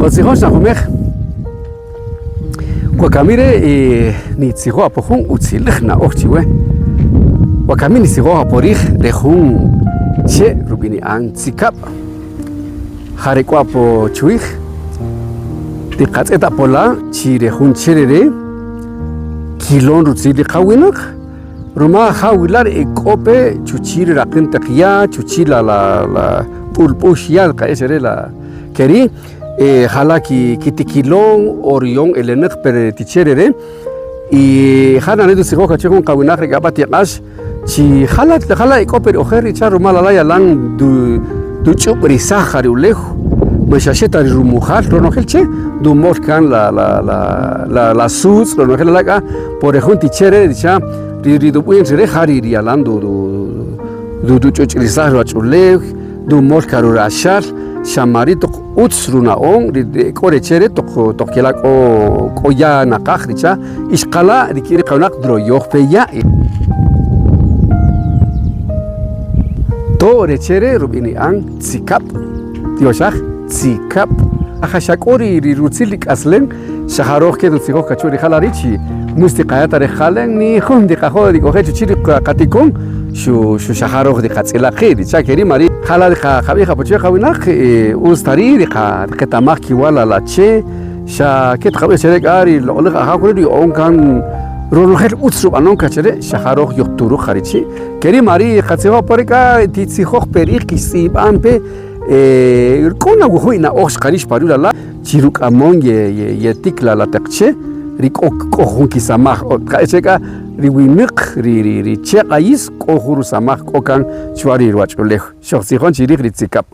Otzihon Shahumech. Guacamire ni tziho apohun utzilch na ochchiwe. Guacamini tziho aporich rejun che rubini an tzikap. Jarequapo chuich. Tiqatzeta pola chi rejun cherere. Kilon rutzili kawinach. Roma hawilar ekope chuchiri rakintakia chuchila la pulpushia kaesere la keri. Jala kitikilón orión elenek per ticherere y jala nedu sigo kachon kawinach regabati ash chi jala ikoper ojer ichar malala yalan du chupri sahari ulejo mashasheta rumujar ronojelche du morkan la suits ronohel laga por ejun tichere dicha ridu puyen sere jari yalan du chuchri sahari ulejo du morkaru rashar Shamarito utsruna on de corechere tokela koya nakachricha iskala dikiri kaunak droyoch peya to rechere rubini an tsikap tioshach tsikap ahashakori rirutzilik aslen shaharoch kedu tsikok kachuri halarichi mustiqayata rehalen ni hundi kahodi kohechu chiri katikon شو شهارخ دي قتلا خير شاكري ماري خلا خبيخه بچه خوينخ اوستاري دي قتماخي ولا لاتشي شا كت خبي شرك اري لولخ اخاكل دي اون كان رول خير اوتسو انون كچره شهارخ يقترو خريچي كري ماري قتسوا بريكا تيتسيخ بريخ كيسيب امبه كونا غوينا اوش قريش بارو لا تشيروك امون يتيكلا لا تقچه ريك اوكو كيسامخ قايشكا riwinik ri chekais kohuru samak okan chwari rwach oleh shoxihon chirikh ritsikap